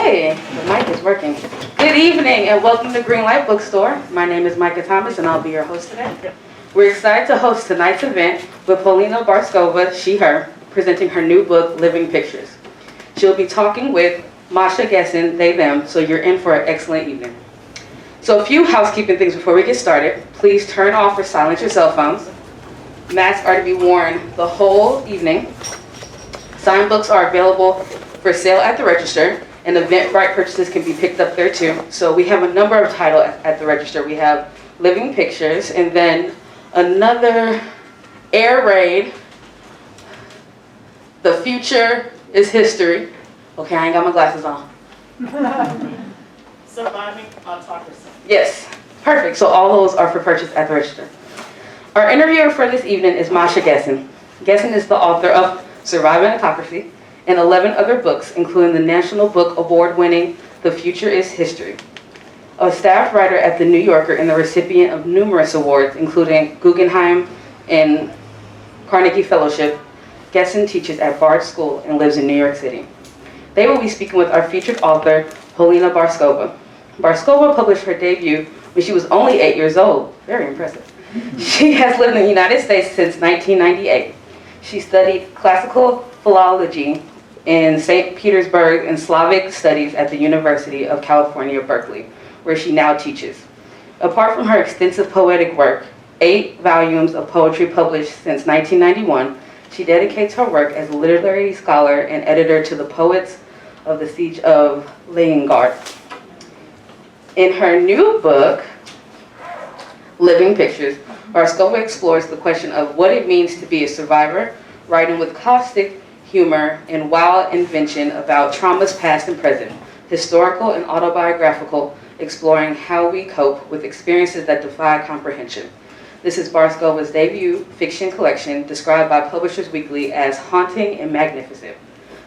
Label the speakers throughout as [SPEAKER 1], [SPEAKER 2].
[SPEAKER 1] Okay, the mic is working. Good evening and welcome to Greenlight Bookstore. My name is Micah Thomas and I'll be your host today. We're excited to host tonight's event with Polina Barskova, she, her, presenting her new book, Living Pictures. She'll be talking with Masha Gessen, they, them, so you're in for an excellent evening. So a few housekeeping things before we get started. Please turn off or silence your cell phones. Masks are to be worn the whole evening. Signed books are available for sale at the register, and Eventbrite purchases can be picked up there too. So we have a number of titles at the register. We have Living Pictures, and then another air raid, The Future is History. Okay, I ain't got my glasses on.
[SPEAKER 2] Surviving Autocracy.
[SPEAKER 1] Yes, perfect. So all those are for purchase at the register. Our interviewer for this evening is Masha Gessen. Gessen is the author of Surviving Autocracy and 11 other books, including the National Book Award-winning The Future is History. A staff writer at The New Yorker and the recipient of numerous awards, including Guggenheim and Carnegie Fellowship, Gessen teaches at Bard School and lives in New York City. They will be speaking with our featured author, Polina Barskova. Barskova published her debut when she was only 8 years old. Very impressive. She has lived in the United States since 1998. She studied classical philology in St. Petersburg and Slavic studies at the University of California, Berkeley, where she now teaches. Apart from her extensive poetic work, 8 volumes of poetry published since 1991, she dedicates her work as a literary scholar and editor to the poets of the Siege of Leningrad. In her new book, Living Pictures, Barskova explores the question of what it means to be a survivor, writing with caustic humor and wild invention about traumas past and present, historical and autobiographical, exploring how we cope with experiences that defy comprehension. This is Barskova's debut fiction collection, described by Publishers Weekly as haunting and magnificent.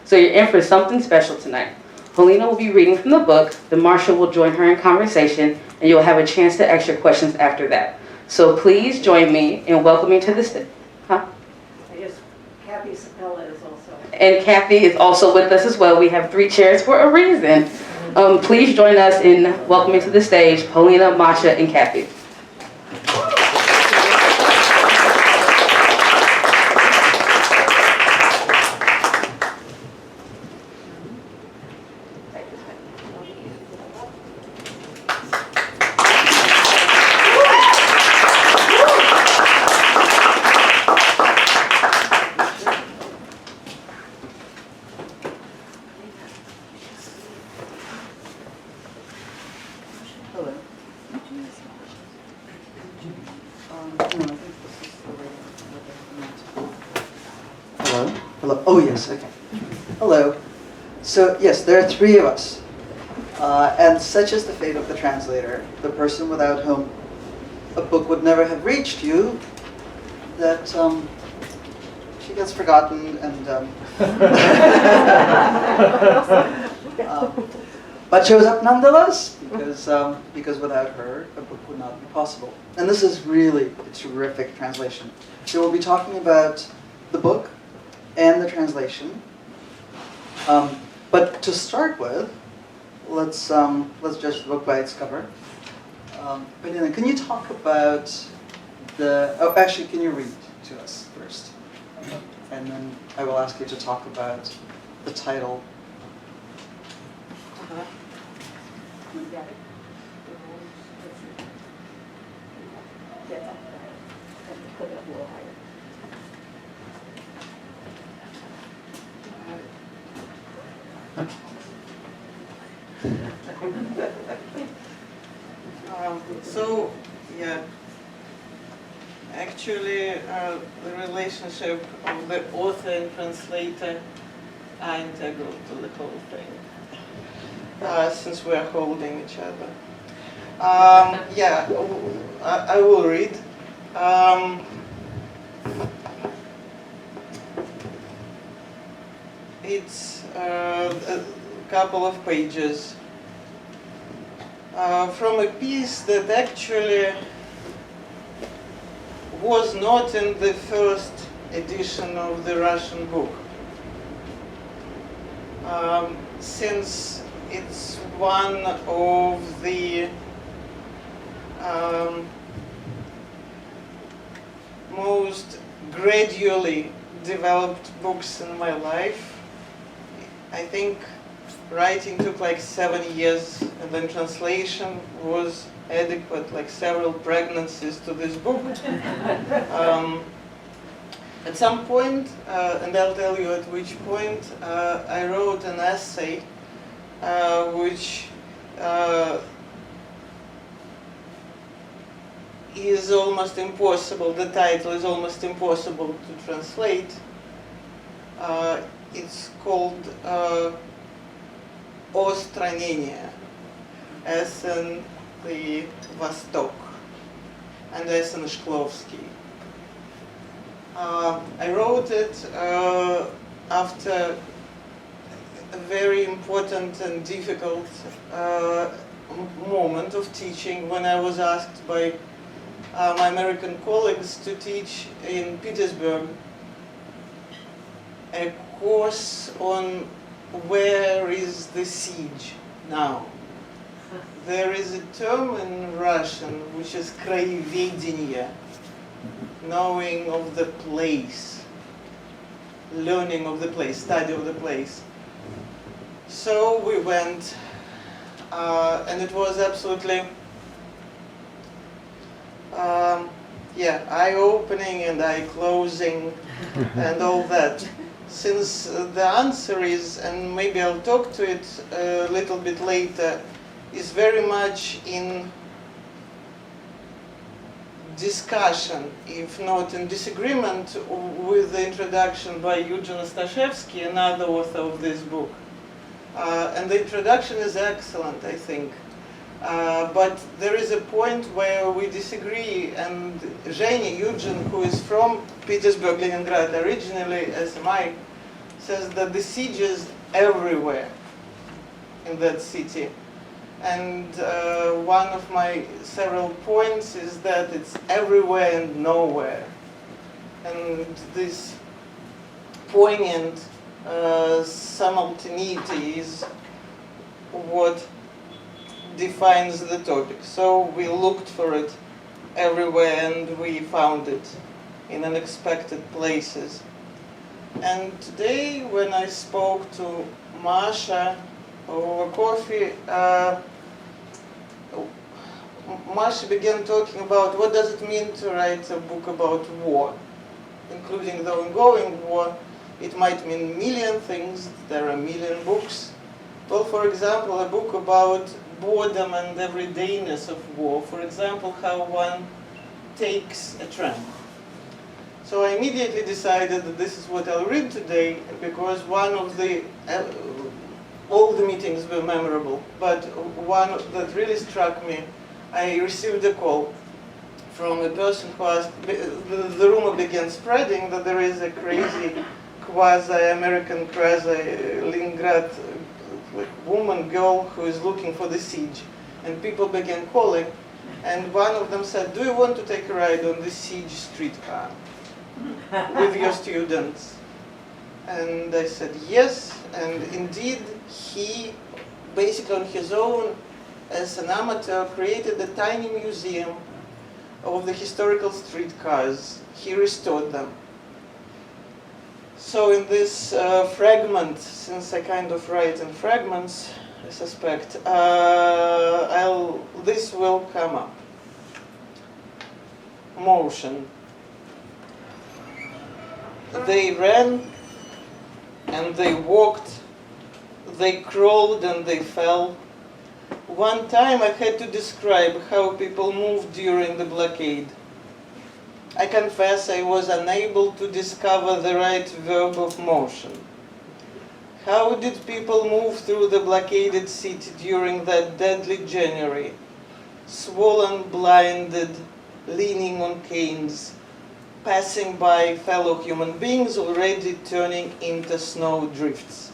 [SPEAKER 1] So you're in for something special tonight. Polina will be reading from the book, then Masha will join her in conversation, and you'll have a chance to ask your questions after that. So please join me in welcoming to the stage.
[SPEAKER 2] I guess Catherine Ciepiela is also.
[SPEAKER 1] And Kathy is also with us as well. We have 3 chairs for a reason. Please join us in welcoming to the stage Polina, Masha, and Kathy.
[SPEAKER 3] Hello. Oh, yes, okay. Hello. So, yes, there are 3 of us. And such is the fate of the translator, the person without whom a book would never have reached you, that she gets forgotten and but shows up nonetheless, because without her, a book would not be possible. And this is really a terrific translation. So we'll be talking about the book and the translation. But to start with, let's judge the book by its cover. Polina, can you talk about the? Oh, actually, can you read to us first, and then I will ask you to talk about the title.
[SPEAKER 2] Actually, the relationship of the author and translator are integral to the whole thing, since we are holding each other. I will read. It's a couple of pages from a piece that actually was not in the first edition of the Russian book. Since it's one of the most gradually developed books in my life. I think writing took like 7 years, and then translation was adequate, like several pregnancies to this book. At some point, and I'll tell you at which point, I wrote an essay which is almost impossible, the title is almost impossible to translate. It's called «О странение», as in the Vostok, and as in Shklovsky. I wrote it after a very important and difficult moment of teaching, when I was asked by my American colleagues to teach in Petersburg a course on where is the siege now. There is a term in Russian which is краеведение, knowing of the place, learning of the place, study of the place. So we went, and it was absolutely eye-opening and eye-closing and all that. Since the answer is, and maybe I'll talk to it a little bit later, is very much in discussion, if not in disagreement, with the introduction by Eugene Ostashevsky, another author of this book. And the introduction is excellent, I think. But there is a point where we disagree, and Zhenya, Eugene, who is from Petersburg, Leningrad originally, as am I, says that the siege is everywhere in that city. And one of my several points is that it's everywhere and nowhere. And this poignant simultaneity is what defines the topic. So we looked for it everywhere and we found it in unexpected places. And today, when I spoke to Masha over coffee, Masha began talking about what does it mean to write a book about war, including the ongoing war. It might mean a million things. There are a million books. Well, for example, a book about boredom and everydayness of war. For example, how one takes a tram. So I immediately decided that this is what I'll read today, because one of the, all the meetings were memorable, but one that really struck me, I received a call from a person who asked, the rumor began spreading that there is a crazy quasi-American, quasi-Leningrad woman, girl who is looking for the siege. And people began calling, and one of them said, do you want to take a ride on the siege streetcar with your students? And I said yes, and indeed he, basically on his own, as an amateur, created a tiny museum of the historical streetcars. He restored them. So in this fragment, since I kind of write in fragments, I suspect, this will come up. Motion. They ran and they walked, they crawled and they fell. One time I had to describe how people moved during the blockade. I confess I was unable to discover the right verb of motion. How did people move through the blockaded city during that deadly January? Swollen, blinded, leaning on canes, passing by fellow human beings already turning into snow drifts.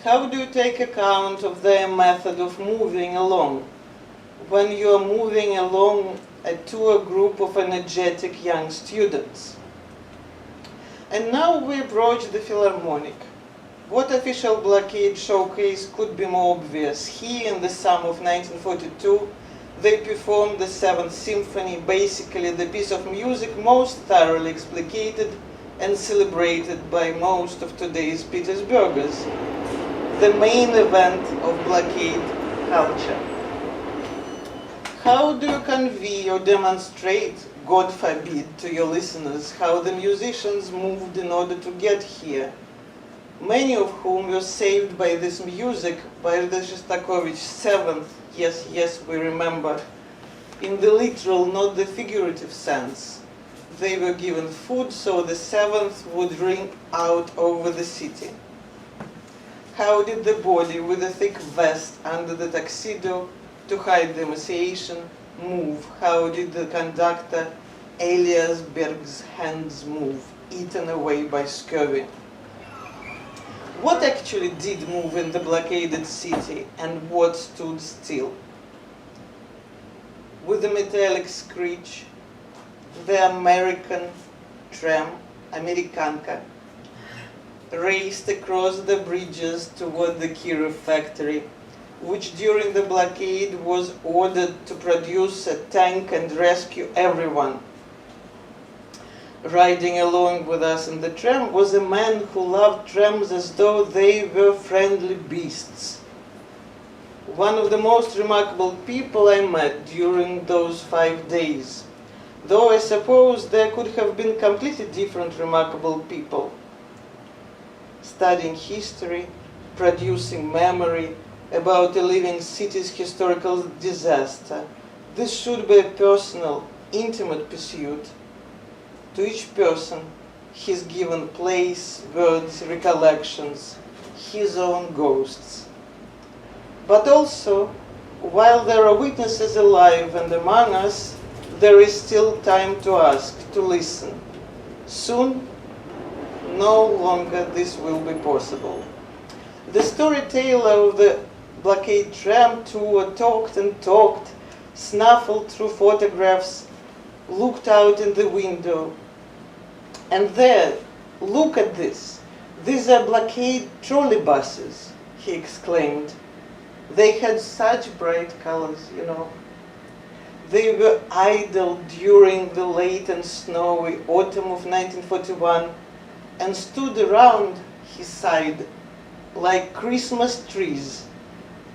[SPEAKER 2] How do you take account of their method of moving along when you are moving along to a group of energetic young students? And now we approach the Philharmonic. What official blockade showcase could be more obvious? Here, in the summer of 1942, they performed the Seventh Symphony, basically the piece of music most thoroughly explicated and celebrated by most of today's Petersburgers, the main event of blockade culture. How do you convey or demonstrate, God forbid, to your listeners how the musicians moved in order to get here, many of whom were saved by this music, by the Shostakovich Seventh, yes, we remember, in the literal, not the figurative sense. They were given food so the Seventh would ring out over the city. How did the body with a thick vest under the tuxedo to hide the emaciation move? How did the conductor Elias Berg's hands move, eaten away by scurvy? What actually did move in the blockaded city and what stood still? With a metallic screech, the American tram, Amerikanka, raced across the bridges toward the Kirov factory, which during the blockade was ordered to produce a tank and rescue everyone. Riding along with us in the tram was a man who loved trams as though they were friendly beasts. One of the most remarkable people I met during those 5 days, though I suppose there could have been completely different remarkable people. Studying history, producing memory about a living city's historical disaster, this should be a personal, intimate pursuit. To each person, his given place, words, recollections, his own ghosts. But also, while there are witnesses alive and among us, there is still time to ask, to listen. Soon, no longer this will be possible. The storyteller of the blockade tram tour talked and talked, snuffled through photographs, looked out in the window. And there, look at this. These are blockade trolley buses, he exclaimed. They had such bright colors, you know. They were idle during the late and snowy autumn of 1941 and stood around, he sighed, like Christmas trees,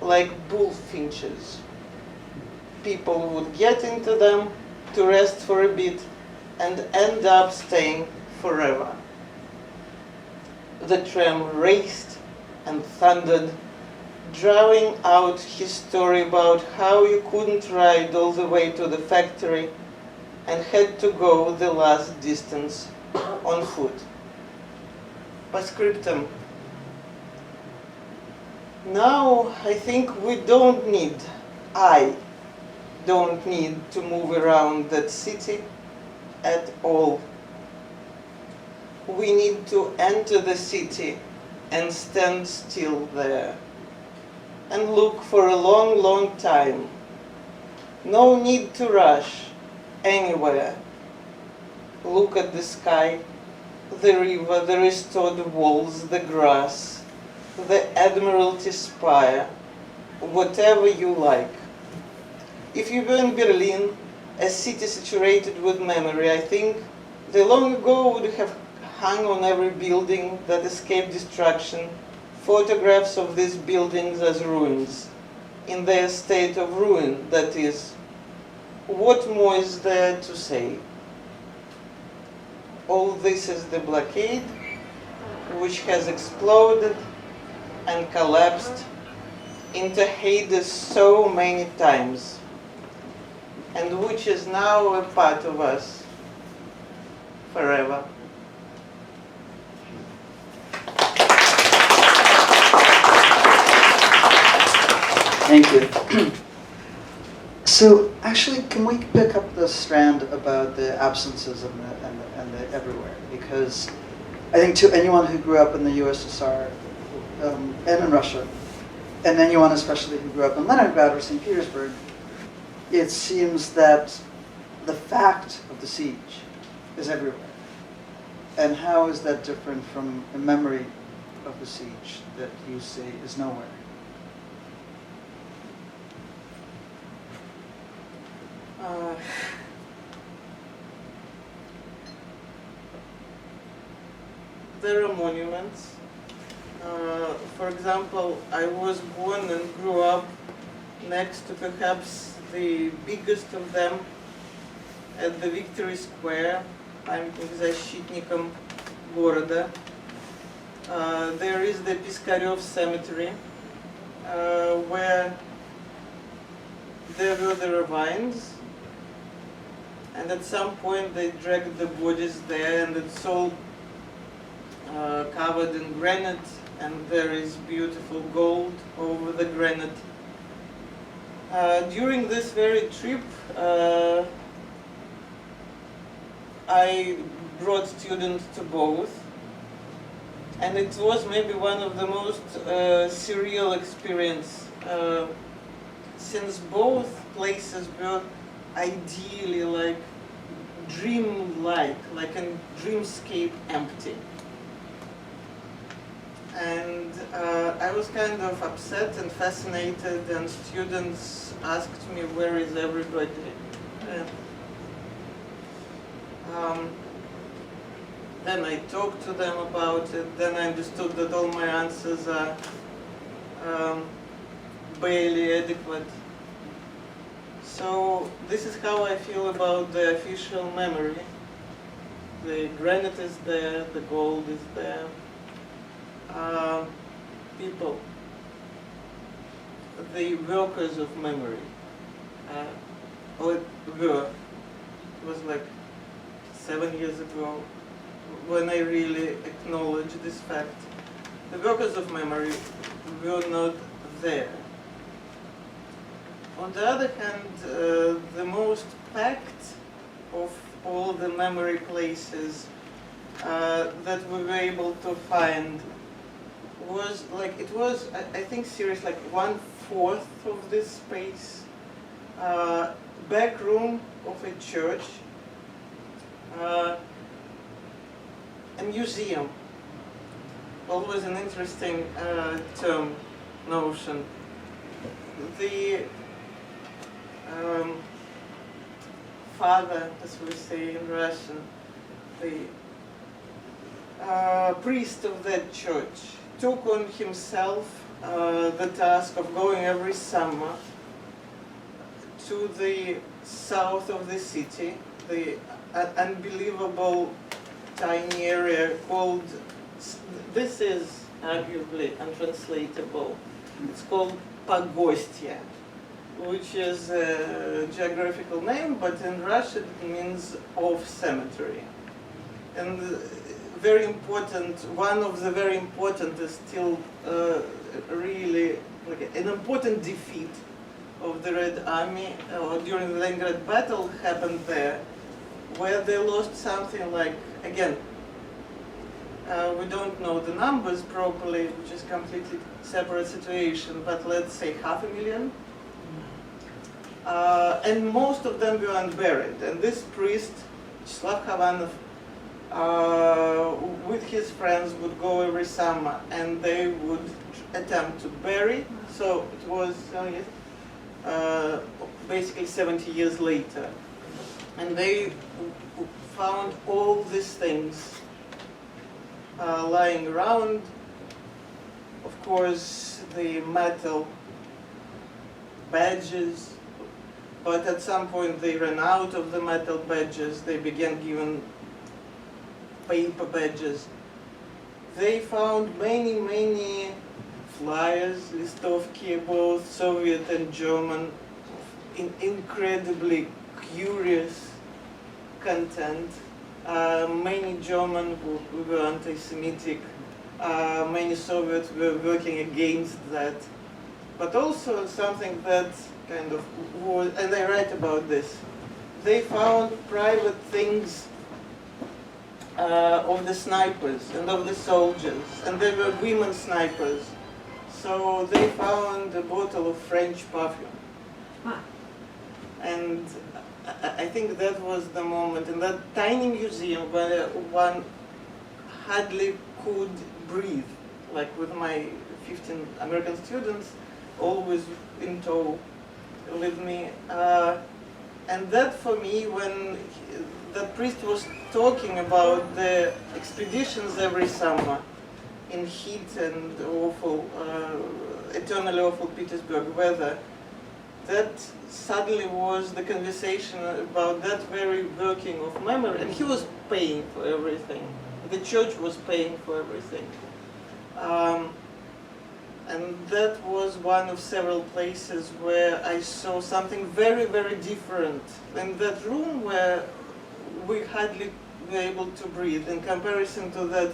[SPEAKER 2] like bullfinches. People would get into them to rest for a bit and end up staying forever. The tram raced and thundered, drawing out his story about how you couldn't ride all the way to the factory and had to go the last distance on foot. Postscriptum. Now I think I don't need to move around that city at all. We need to enter the city and stand still there and look for a long, long time. No need to rush anywhere. Look at the sky, the river, the restored walls, the grass, the Admiralty spire, whatever you like. If you were in Berlin, a city saturated with memory, I think they long ago would have hung on every building that escaped destruction photographs of these buildings as ruins, in their state of ruin, that is. What more is there to say? All this is the blockade, which has exploded and collapsed into Hades so many times, and which is now a part of us forever.
[SPEAKER 3] Thank you. So actually, can we pick up the strand about the absences and the everywhere? Because I think to anyone who grew up in the USSR and in Russia, and anyone especially who grew up in Leningrad or St. Petersburg, it seems that the fact of the siege is everywhere. And how is that different from a memory of the siege that you say is nowhere?
[SPEAKER 2] There are monuments. For example, I was born and grew up next to perhaps the biggest of them at the Victory Square, памятник защитникам города. There is the Piskarev Cemetery, where there were the ravines, and at some point they dragged the bodies there, and it's all covered in granite, and there is beautiful gold over the granite. During this very trip, I brought students to both, and it was maybe one of the most surreal experience, since both places were ideally like dream-like, like a dreamscape empty. And I was kind of upset and fascinated, and students asked me, where is everybody? Then I talked to them about it, then I understood that all my answers are barely adequate. So this is how I feel about the official memory. The granite is there, the gold is there. People, the workers of memory, or were, it was like 7 years ago when I really acknowledged this fact. The workers of memory were not there. On the other hand, the most packed of all the memory places that we were able to find was like, it was, I think seriously, like 1/4 of this space, back room of a church, a museum, always an interesting term, notion. The father, as we say in Russian, the priest of that church took on himself the task of going every summer to the south of the city, the unbelievable tiny area called, this is arguably untranslatable, it's called Pogostya, which is a geographical name, but in Russian it means of cemetery. And very important, one of the very important is still really like an important defeat of the Red Army during the Leningrad battle happened there, where they lost something like, again, we don't know the numbers properly, which is completely separate situation, but let's say 500,000. And most of them were unburied. And this priest, Vyacheslav Havanov, with his friends would go every summer and they would attempt to bury. So it was basically 70 years later. And they found all these things lying around. Of course, the metal badges, but at some point they ran out of the metal badges. They began giving paper badges. They found many, many flyers, listovki, both Soviet and German, incredibly curious content. Many German were anti-Semitic, many Soviets were working against that, but also something that kind of was, and I write about this, they found private things of the snipers and of the soldiers, and they were women snipers. So they found a bottle of French perfume. And I think that was the moment in that tiny museum where one hardly could breathe. like with my 15 American students, always in tow with me. And that for me, when the priest was talking about the expeditions every summer in heat and awful, eternally awful Petersburg weather, that suddenly was the conversation about that very working of memory. And he was paying for everything. The church was paying for everything. And that was one of several places where I saw something very, very different. In that room where we hardly were able to breathe in comparison to that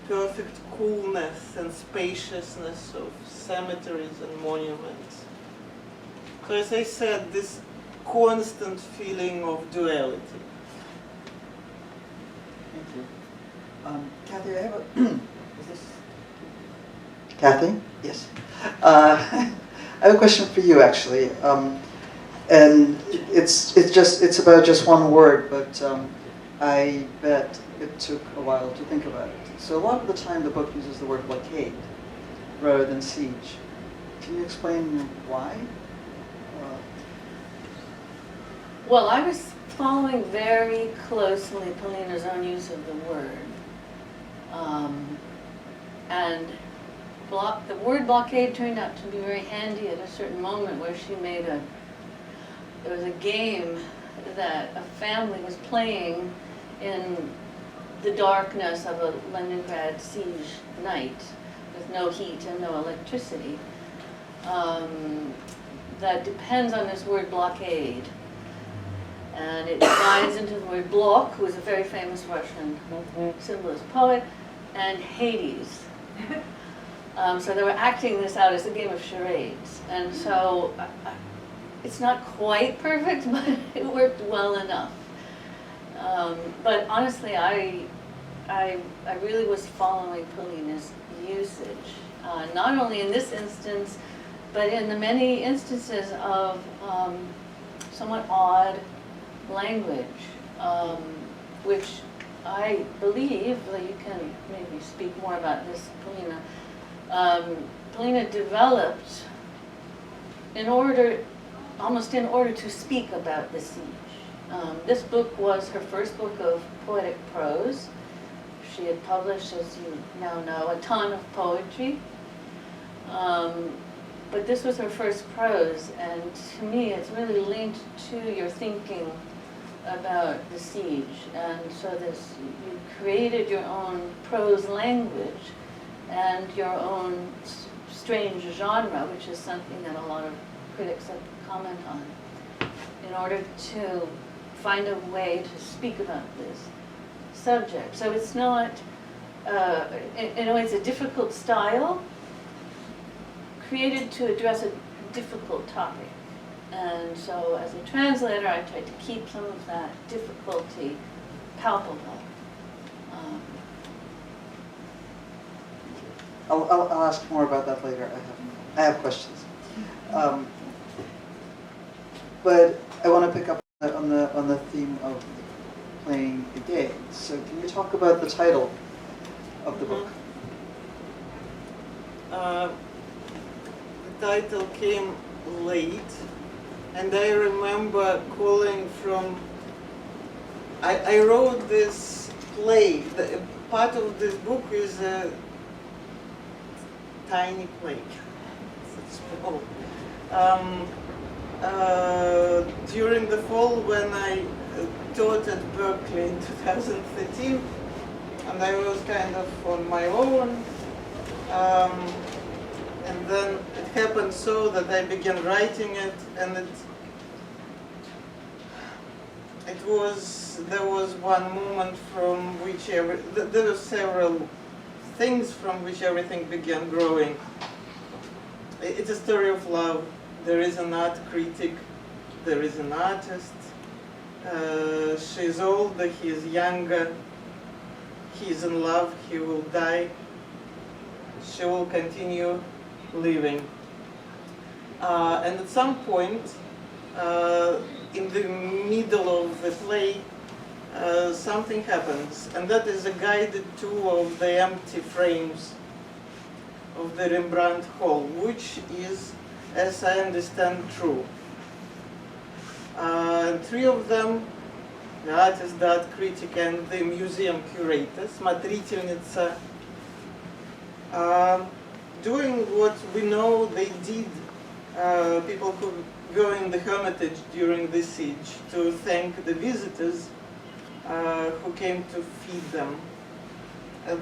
[SPEAKER 2] perfect coolness and spaciousness of cemeteries and monuments. So as I said, this constant feeling of duality.
[SPEAKER 3] Thank you. Kathy, I have a... is this... Kathy? Yes. I have a question for you, actually. And it's about just one word, but I bet it took a while to think about it. So a lot of the time the book uses the word blockade rather than siege. Can you explain why?
[SPEAKER 4] Well, I was following very closely Polina's own use of the word. And the word blockade turned out to be very handy at a certain moment where she made there was a game that a family was playing in the darkness of a Leningrad siege night with no heat and no electricity. That depends on this word blockade. And it divides into the word Bloch, who is a very famous Russian symbolist poet, and Hades. So they were acting this out as a game of charades. And so it's not quite perfect, but it worked well enough. But honestly, I really was following Polina's usage, not only in this instance, but in the many instances of somewhat odd language, which I believe, that you can maybe speak more about this, Polina. Polina developed almost in order to speak about the siege. This book was her first book of poetic prose. She had published, as you now know, a ton of poetry. But this was her first prose, and to me it's really linked to your thinking about the siege. And so you created your own prose language and your own strange genre, which is something that a lot of critics have commented on, in order to find a way to speak about this subject. So it's not, in a way, it's a difficult style created to address a difficult topic. And so as a translator, I tried to keep some of that difficulty palpable.
[SPEAKER 3] I'll ask more about that later. I have questions. But I want to pick up on the theme of playing the game. So can you talk about the title of the book?
[SPEAKER 2] The title came late, and I remember calling from... I wrote this play. Part of this book is a tiny play. It's small. During the fall, when I taught at Berkeley in 2013, and I was kind of on my own, and then it happened so that I began writing it, and there was one moment from which there were several things from which everything began growing. It's a story of love. There is an art critic, there is an artist. She's older, he is younger. He is in love, he will die. She will continue living. And at some point, in the middle of the play, something happens, and that is a guided tour of the empty frames of the Rembrandt Hall, which is, as I understand, true. Three of them, the artist, the art critic, and the museum curator, смотрительница, doing what we know they did, people who were in the Hermitage during the siege, to thank the visitors who came to feed them.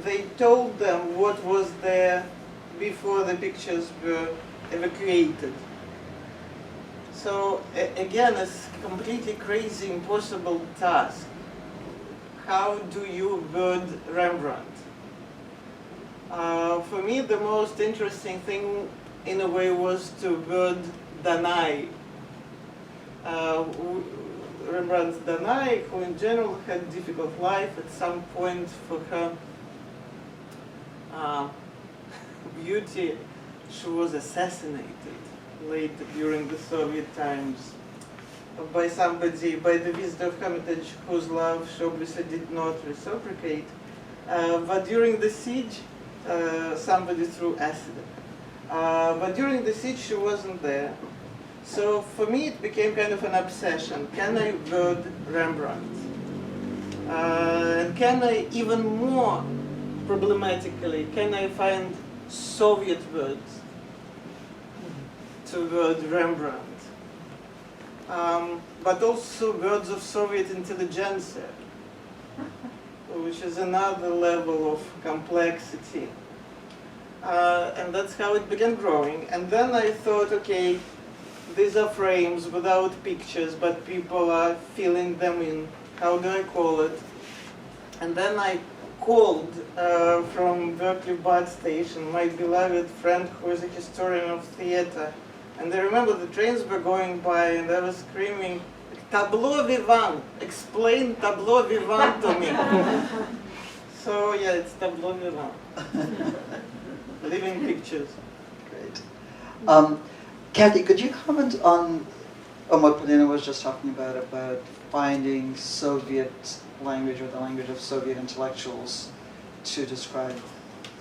[SPEAKER 2] They told them what was there before the pictures were evacuated. So again, it's a completely crazy, impossible task. How do you word Rembrandt? For me, the most interesting thing, in a way, was to word Danae. Rembrandt's Danae, who in general had a difficult life. At some point, for her beauty, she was assassinated later during the Soviet times by somebody, by the visitor of Hermitage, whose love she obviously did not reciprocate. But during the siege, somebody threw acid. But during the siege, she wasn't there. So for me, it became kind of an obsession. Can I word Rembrandt? And can I, even more problematically, can I find Soviet words to word Rembrandt? But also words of Soviet intelligentsia, which is another level of complexity. And that's how it began growing. And then I thought, okay, these are frames without pictures, but people are filling them in. How do I call it? And then I called from Berkeley Bard Station my beloved friend who is a historian of theater. And I remember the trains were going by and I was screaming, tableaux vivants, explain tableaux vivants to me. So yeah, it's tableaux vivants. Living pictures.
[SPEAKER 3] Great. Kathy, could you comment on what Polina was just talking about finding Soviet language or the language of Soviet intellectuals to describe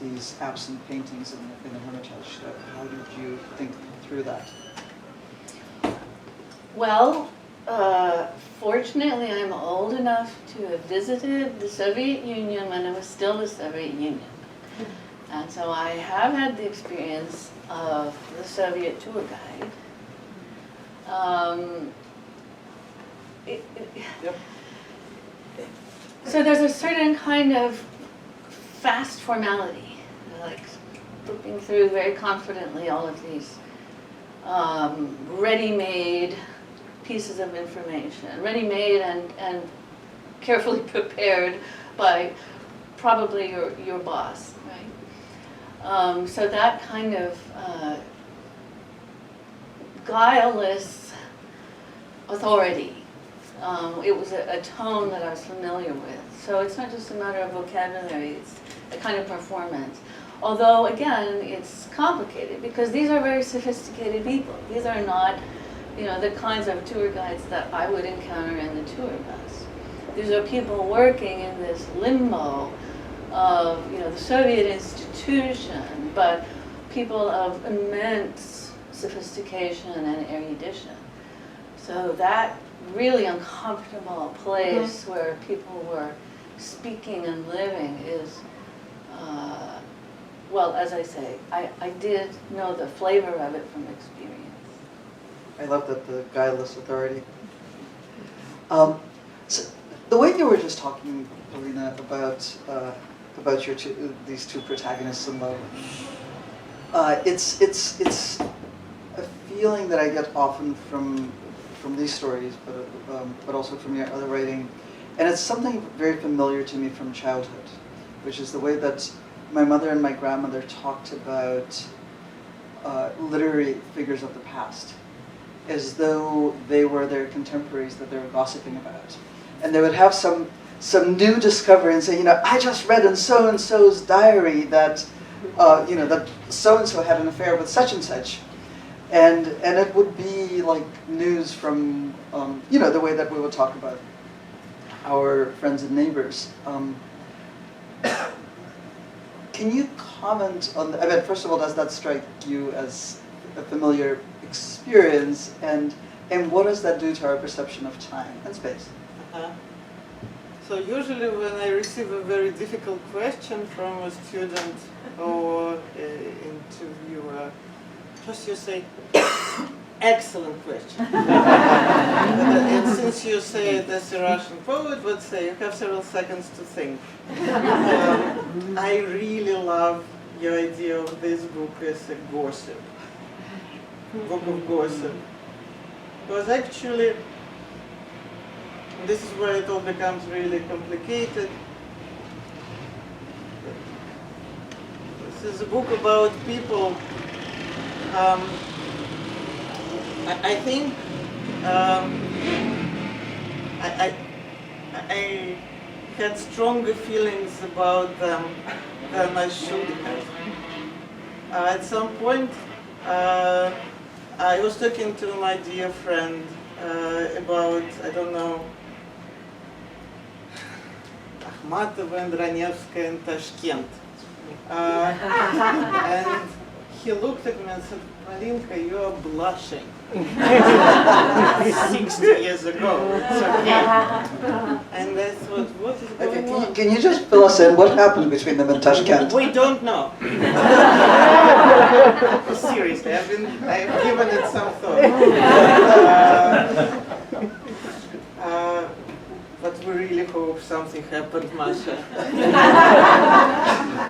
[SPEAKER 3] these absent paintings in the Hermitage? How did you think through that?
[SPEAKER 4] Well, fortunately, I'm old enough to have visited the Soviet Union when it was still the Soviet Union. And so I have had the experience of the Soviet tour guide. So there's a certain kind of fast formality, like flipping through very confidently all of these ready-made pieces of information, ready-made and carefully prepared by probably your boss, right? So that kind of guileless authority, it was a tone that I was familiar with. So it's not just a matter of vocabulary, it's a kind of performance. Although, again, it's complicated because these are very sophisticated people. These are not, the kinds of tour guides that I would encounter in the tour bus. These are people working in this limbo of, the Soviet institution, but people of immense sophistication and erudition. So that really uncomfortable place where people were speaking and living is, well, as I say, I did know the flavor of it from experience.
[SPEAKER 3] I love that, the guileless authority. So the way you were just talking, Polina, about these two protagonists in love, it's a feeling that I get often from these stories, but also from your other writing, and it's something very familiar to me from childhood, which is the way that my mother and my grandmother talked about literary figures of the past, as though they were their contemporaries that they were gossiping about. And they would have some new discovery and say, I just read in so-and-so's diary that, that so-and-so had an affair with such and such. And it would be like news from, the way that we would talk about Can you comment on, I mean, first of all, does that strike you as a familiar experience, and what does that do to our perception of time and space?
[SPEAKER 2] So usually when I receive a very difficult question from a student or interviewer, first you say, excellent question. And since you say it as a Russian poet would say, you have several seconds to think. I really love your idea of this book as a gossip, book of gossip. Because actually, this is where it all becomes really complicated. This is a book about people. I think I had stronger feelings about them than I should have. At some point, I was talking to my dear friend about, I don't know, Akhmatova and Ranevskaya and Tashkent. And he looked at me and said, Malinka, you are blushing. 60 years ago. It's okay. And I thought, what is going on?
[SPEAKER 3] Can you just fill us in? What happened between them and Tashkent?
[SPEAKER 2] We don't know. Seriously, I've given it some thought. But we really hope something happened, Masha.